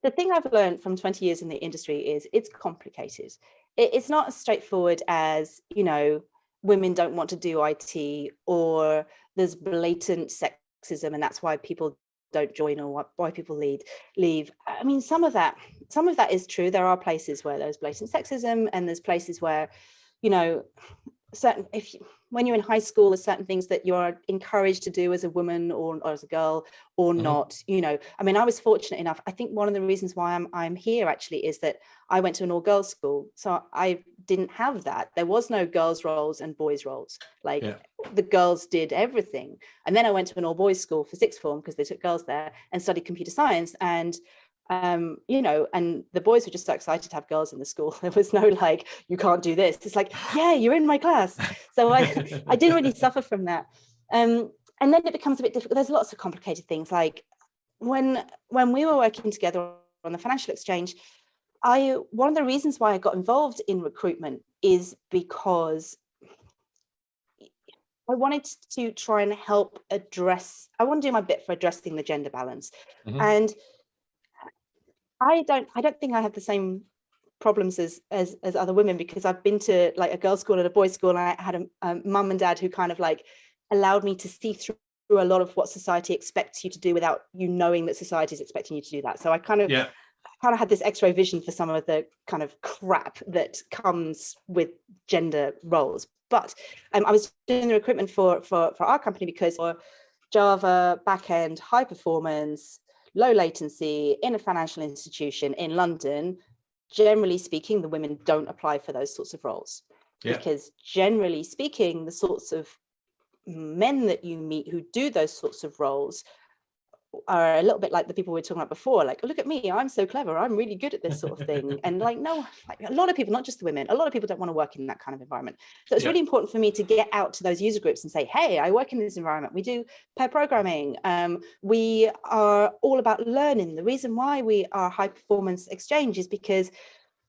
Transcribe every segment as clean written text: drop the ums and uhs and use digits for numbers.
the thing I've learned from 20 years in the industry is it's complicated. It's not as straightforward as, women don't want to do IT, or there's blatant sexism and that's why people don't join, or why people leave. I mean, some of that is true. There are places where there's blatant sexism, and there's places where, when you're in high school, there's certain things that you're encouraged to do as a woman or as a girl or not. I mean, I was fortunate enough. I think one of the reasons why I'm here actually is that I went to an all-girls school, so I didn't have that. There was no girls' roles and boys' roles. The girls did everything, and then I went to an all-boys school for sixth form because they took girls there, and studied computer science. And and the boys were just so excited to have girls in the school. There was no like, you can't do this. It's like, yeah, you're in my class. So I didn't really suffer from that. And then it becomes a bit difficult. There's lots of complicated things. Like when we were working together on the financial exchange, one of the reasons why I got involved in recruitment is because I wanted to try and help I want to do my bit for addressing the gender balance. And I don't think I have the same problems as other women, because I've been to like a girls' school and a boys' school, and I had a mum and dad who kind of like allowed me to see through a lot of what society expects you to do without you knowing that society is expecting you to do that. So I kind of had this X-ray vision for some of the kind of crap that comes with gender roles. But I was doing the recruitment for our company because for Java, backend, high performance, low latency in a financial institution in London, generally speaking, the women don't apply for those sorts of roles. Because generally speaking, the sorts of men that you meet who do those sorts of roles are a little bit like the people we were talking about before, like, oh, look at me, I'm so clever, I'm really good at this sort of thing. And like, no, like a lot of people, not just the women, a lot of people don't want to work in that kind of environment. So it's really important for me to get out to those user groups and say, hey, I work in this environment, we do pair programming, we are all about learning. The reason why we are high performance exchange is because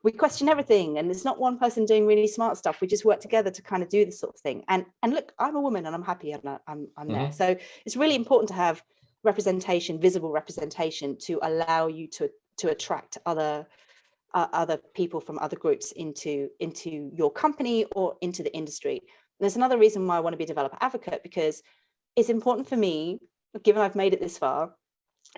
we question everything, and it's not one person doing really smart stuff. We just work together to kind of do this sort of thing. And look, I'm a woman and I'm happy, and I'm there. So it's really important to have representation, visible representation, to allow you to attract other people from other groups into your company or into the industry. And there's another reason why I want to be a developer advocate, because it's important for me, given I've made it this far,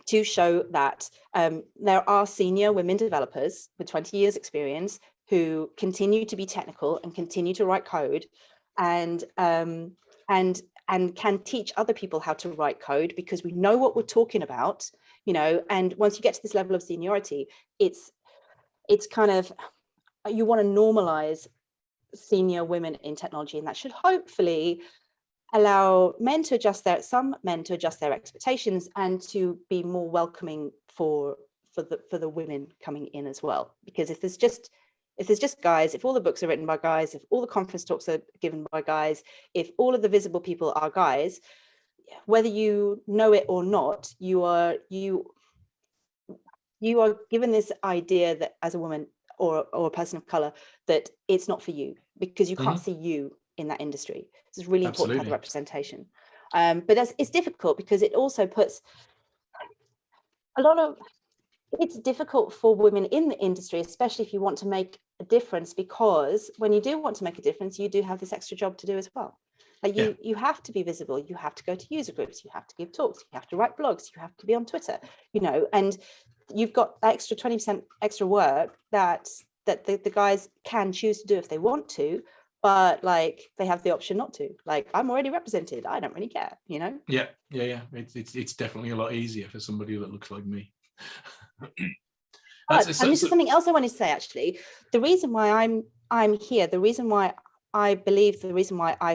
to show that there are senior women developers with 20 years experience who continue to be technical and continue to write code, and can teach other people how to write code, because we know what we're talking about, and once you get to this level of seniority, it's kind of, you want to normalize senior women in technology, and that should hopefully allow some men to adjust their expectations and to be more welcoming for the women coming in as well. Because if there's just guys, if all the books are written by guys, if all the conference talks are given by guys, if all of the visible people are guys, whether you know it or not, you are given this idea that as a woman or a person of color, that it's not for you, because you can't see you in that industry. It's really important to have the representation. But it's difficult, because it also puts it's difficult for women in the industry, especially if you want to make a difference, because when you do want to make a difference, you do have this extra job to do as well. Like you have to be visible, you have to go to user groups, you have to give talks, you have to write blogs, you have to be on Twitter, and you've got that extra 20% extra work that the guys can choose to do if they want to, but like they have the option not to. Like, I'm already represented, I don't really care, Yeah. It's definitely a lot easier for somebody that looks like me. And this is something else I wanted to say, actually. The reason why I'm here, the reason why I've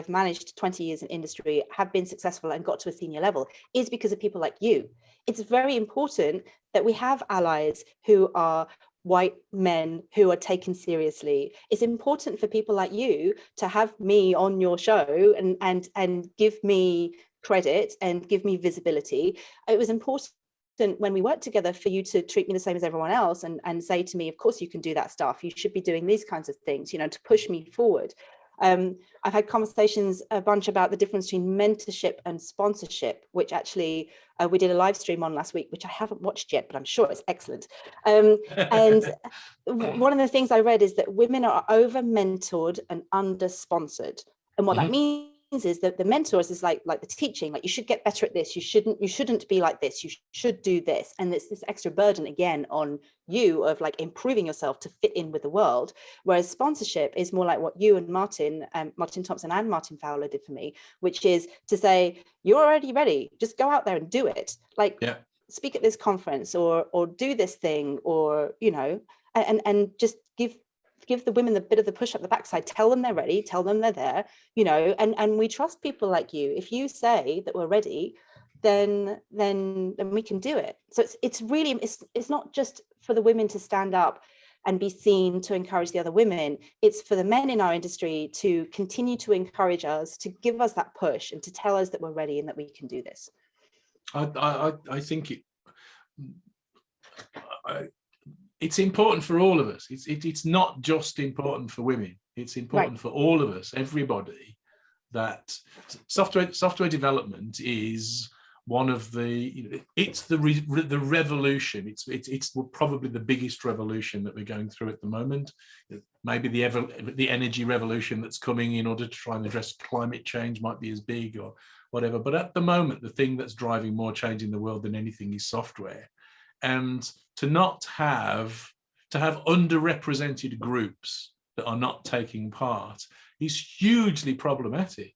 managed 20 years in industry, have been successful and got to a senior level, is because of people like you. It's very important that we have allies who are white men who are taken seriously. It's important for people like you to have me on your show and give me credit and give me visibility. It was important when we worked together for you to treat me the same as everyone else and say to me, of course you can do that stuff, you should be doing these kinds of things, to push me forward. I've had conversations a bunch about the difference between mentorship and sponsorship, which actually we did a live stream on last week, which I haven't watched yet, but I'm sure it's excellent. And one of the things I read is that women are over mentored and under sponsored. And what that means is that the mentors is like the teaching, like you should get better at this, you shouldn't be like this, you should do this, and it's this extra burden again on you of like improving yourself to fit in with the world. Whereas sponsorship is more like what you and Martin Thompson and Martin Fowler did for me, which is to say, you're already ready, just go out there and do it, like speak at this conference or do this thing, or and just give the women a bit of the push up the backside, tell them they're ready, tell them they're there, and we trust people like you. If you say that we're ready, then we can do it. So it's really, it's not just for the women to stand up and be seen to encourage the other women. It's for the men in our industry to continue to encourage us, to give us that push and to tell us that we're ready and that we can do this. I think it's important for all of us. It's not just important for women. It's important for all of us, everybody, that software development is one of it's the revolution. It's probably the biggest revolution that we're going through at the moment. Maybe the energy revolution that's coming in order to try and address climate change might be as big or whatever. But at the moment, the thing that's driving more change in the world than anything is software. And to have underrepresented groups that are not taking part is hugely problematic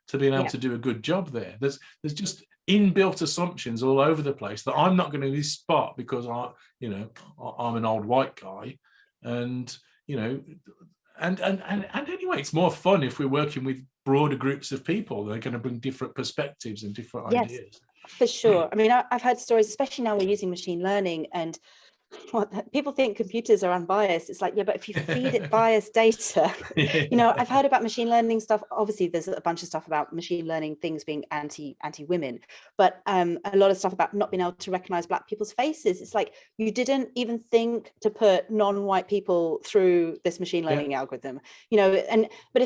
to being able to do a good job there. There's just inbuilt assumptions all over the place that I'm not going to spot because I'm an old white guy, and and anyway, it's more fun if we're working with broader groups of people that are going to bring different perspectives and different ideas. For sure. I mean, I've heard stories, especially now we're using machine learning, and people think computers are unbiased. It's like, yeah, but if you feed it biased data, I've heard about machine learning stuff. Obviously, there's a bunch of stuff about machine learning things being anti-women, but a lot of stuff about not being able to recognize Black people's faces. It's like, you didn't even think to put non-white people through this machine learning algorithm, but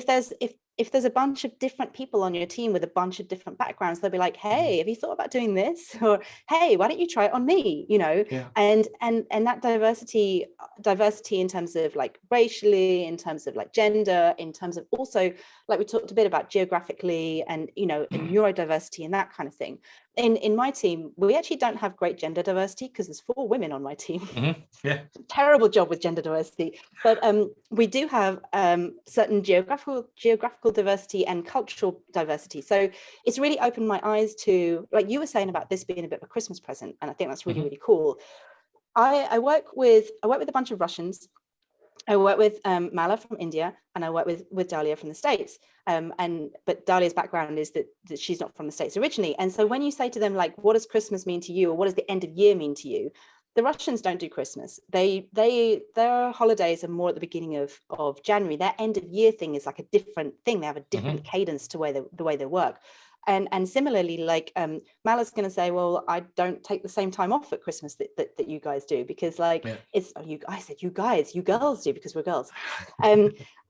if there's a bunch of different people on your team with a bunch of different backgrounds, they'll be like, hey, have you thought about doing this? Or, hey, why don't you try it on me? And that diversity in terms of like racially, in terms of like gender, in terms of also, like we talked a bit about geographically and, and neurodiversity and that kind of thing. In my team, we actually don't have great gender diversity because there's 4 women on my team. Terrible job with gender diversity, but we do have certain geographical diversity and cultural diversity. So it's really opened my eyes to, like you were saying about this being a bit of a Christmas present, and I think that's really, really cool. I work with a bunch of Russians. I work with Mala from India, and I work with Dalia from the States. But Dalia's background is that she's not from the States originally. And so when you say to them, like, what does Christmas mean to you, or what does the end of year mean to you? The Russians don't do Christmas. Their holidays are more at the beginning of January. Their end of year thing is like a different thing. They have a different cadence to the way they work. And similarly, like Mala's going to say, well, I don't take the same time off at Christmas that you guys do, because like I said you guys, you girls do, because we're girls.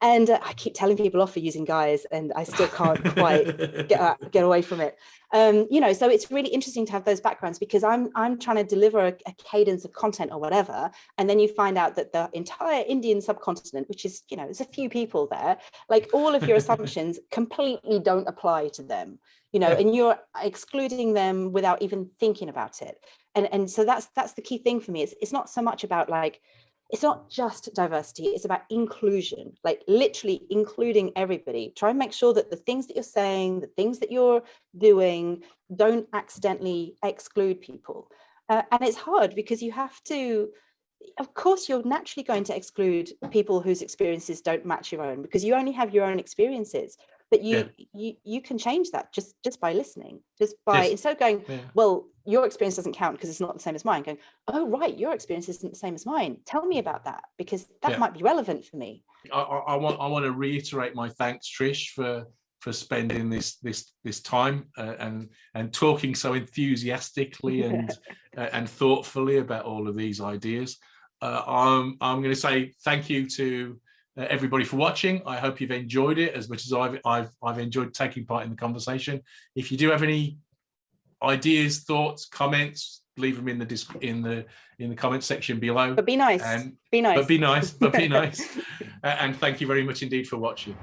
And I keep telling people off for using guys, and I still can't quite get away from it. So it's really interesting to have those backgrounds, because I'm trying to deliver a cadence of content or whatever, and then you find out that the entire Indian subcontinent, which is, there's a few people there, like all of your assumptions completely don't apply to them, and you're excluding them without even thinking about it. And so that's the key thing for me. It's not so much about like, it's not just diversity, it's about inclusion, like literally including everybody. Try and make sure that the things that you're saying, the things that you're doing don't accidentally exclude people. And it's hard because you have to, of course, you're naturally going to exclude people whose experiences don't match your own, because you only have your own experiences. But you can change that just by listening, just by instead of going, well, your experience doesn't count because it's not the same as mine, going, oh, right, your experience isn't the same as mine. Tell me about that, because that might be relevant for me. I want to reiterate my thanks, Trish, for spending this time and talking so enthusiastically and thoughtfully about all of these ideas. I'm going to say thank you to everybody for watching. I hope you've enjoyed it as much as I've enjoyed taking part in the conversation. If you do have any ideas, thoughts, comments, leave them in the comment section below. But be nice. Be nice. But be nice. And thank you very much indeed for watching.